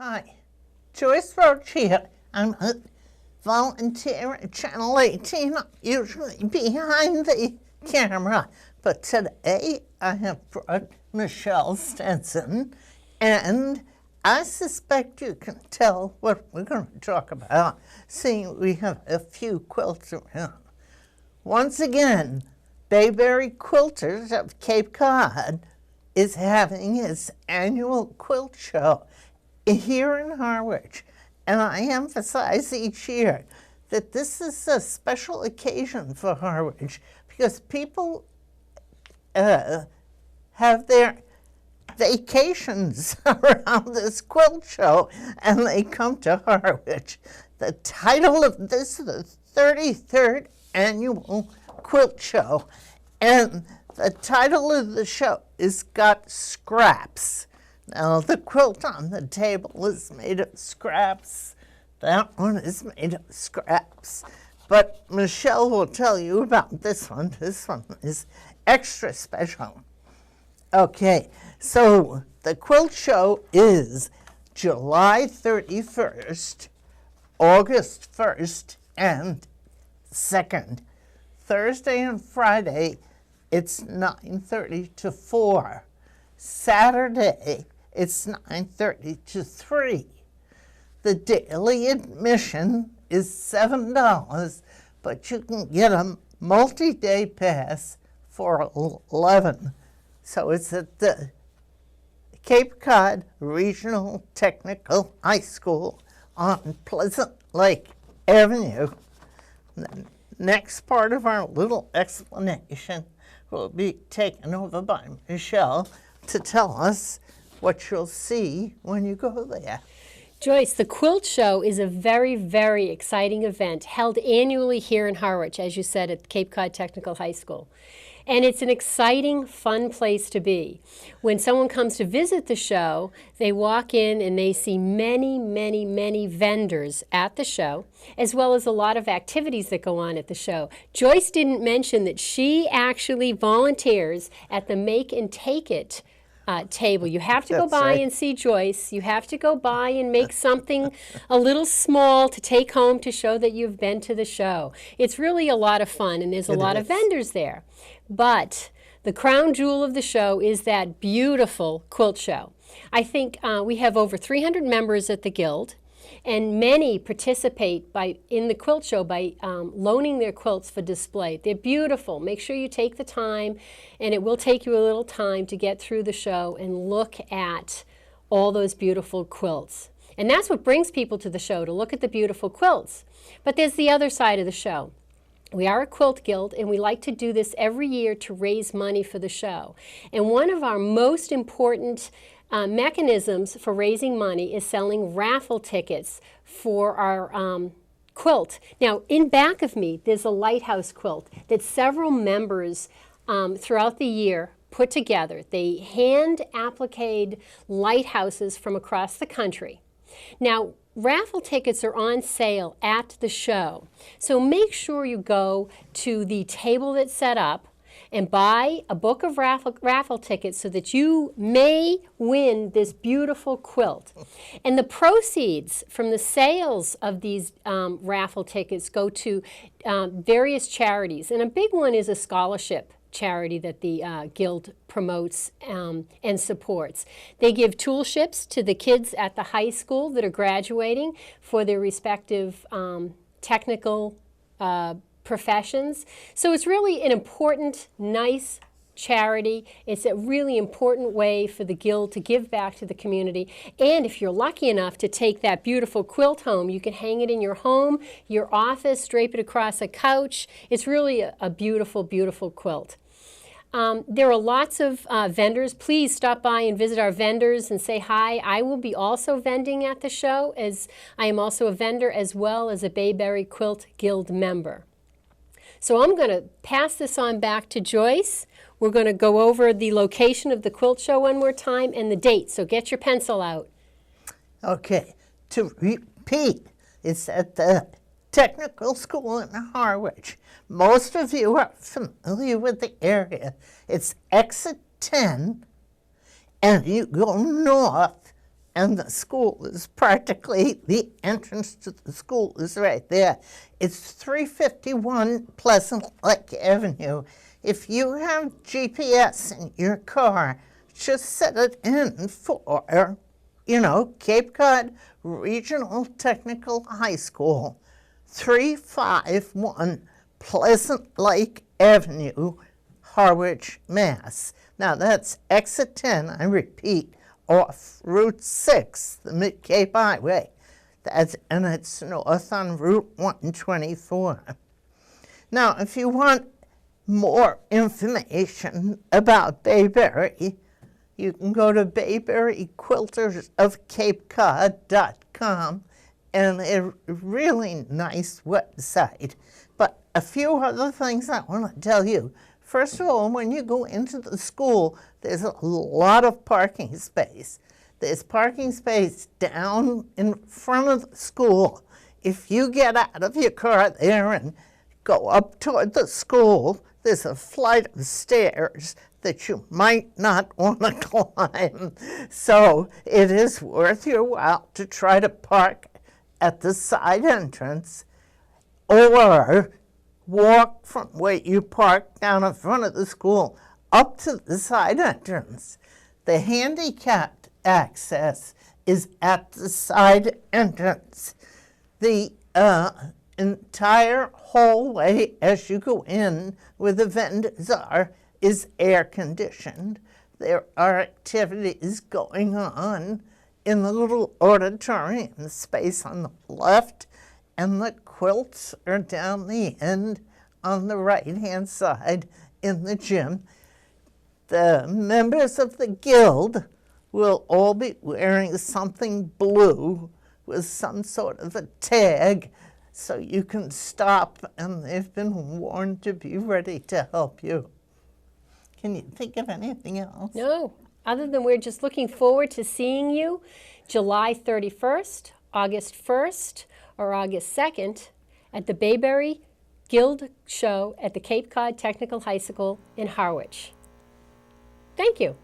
Hi, Joyce Roche here. I'm a volunteer at Channel 18, usually behind the camera. But today I have brought Michele Stenson, and I suspect you can tell what we're going to talk about, seeing we have a few quilts around. Once again, Bayberry Quilters of Cape Cod is having its annual quilt show here in Harwich. And I emphasize each year that this is a special occasion for Harwich because people have their vacations around this quilt show and they come to Harwich. The title of this is the 33rd annual quilt show, and the title of the show is Got Scraps. Now, the quilt on the table is made of scraps. That one is made of scraps. But Michele will tell you about this one. This one is extra special. Okay, so the quilt show is July 31st, August 1st, and 2nd. Thursday and Friday, it's 9:30 to 4. Saturday, it's 9:30 to 3. The daily admission is $7, but you can get a multi-day pass for $11. So it's at the Cape Cod Regional Technical High School on Pleasant Lake Avenue. The next part of our little explanation will be taken over by Michele to tell us what you'll see when you go there. Joyce, the quilt show is a very, very exciting event held annually here in Harwich, as you said, at Cape Cod Technical High School. And it's an exciting, fun place to be. When someone comes to visit the show, they walk in and they see many, many, many vendors at the show, as well as a lot of activities that go on at the show. Joyce didn't mention that she actually volunteers at the Make and Take It table. You have to go by and see Joyce. You have to go by and make something a little small to take home to show that you've been to the show. It's really a lot of fun, and there's a lot of vendors there. But the crown jewel of the show is that beautiful quilt show. I think we have over 300 members at the Guild, and many participate in the quilt show by loaning their quilts for display. They're beautiful. Make sure you take the time, and it will take you a little time to get through the show and look at all those beautiful quilts. And that's what brings people to the show, to look at the beautiful quilts. But there's the other side of the show. We are a quilt guild, and we like to do this every year to raise money for the show. And one of our most important mechanisms for raising money is selling raffle tickets for our quilt. Now, in back of me, there's a lighthouse quilt that several members throughout the year put together. They hand-appliqued lighthouses from across the country. Now, raffle tickets are on sale at the show, so make sure you go to the table that's set up and buy a book of raffle tickets so that you may win this beautiful quilt. And the proceeds from the sales of these raffle tickets go to various charities, and a big one is a scholarship charity that the Guild promotes and supports. They give toolships to the kids at the high school that are graduating for their respective technical professions. So it's really an important, nice charity. It's a really important way for the Guild to give back to the community. And if you're lucky enough to take that beautiful quilt home, you can hang it in your home, your office, drape it across a couch. It's really a beautiful, beautiful quilt. There are lots of vendors. Please stop by and visit our vendors and say hi. I will be also vending at the show, as I am also a vendor as well as a Bayberry Quilt Guild member. So I'm going to pass this on back to Joyce. We're going to go over the location of the quilt show one more time and the date, so get your pencil out. Okay, to repeat, it's at the Technical School in Harwich. Most of you are familiar with the area. It's exit 10, and you go north and the school is practically, the entrance to the school is right there. It's 351 Pleasant Lake Avenue. If you have GPS in your car, just set it in for, Cape Cod Regional Technical High School, 351 Pleasant Lake Avenue, Harwich, Mass. Now that's exit 10, I repeat, off Route 6, the Mid-Cape Highway. And it's north on Route 124. Now, if you want more information about Bayberry, you can go to Bayberry Quilters of CapeCod.com, and a really nice website. But a few other things I want to tell you. First of all, when you go into the school, there's a lot of parking space. There's parking space down in front of the school. If you get out of your car there and go up toward the school, there's a flight of stairs that you might not want to climb. So it is worth your while to try to park at the side entrance or walk from where you park down in front of the school up to the side entrance. The handicapped access is at the side entrance. The entire hallway as you go in where the vendors are is air conditioned. There are activities going on in the little auditorium space on the left, and the quilts are down the end on the right-hand side in the gym. The members of the guild will all be wearing something blue with some sort of a tag, so you can stop, and they've been warned to be ready to help you. Can you think of anything else? No, other than we're just looking forward to seeing you July 31st, August 1st, or August 2nd at the Bayberry Guild Show at the Cape Cod Technical High School in Harwich. Thank you.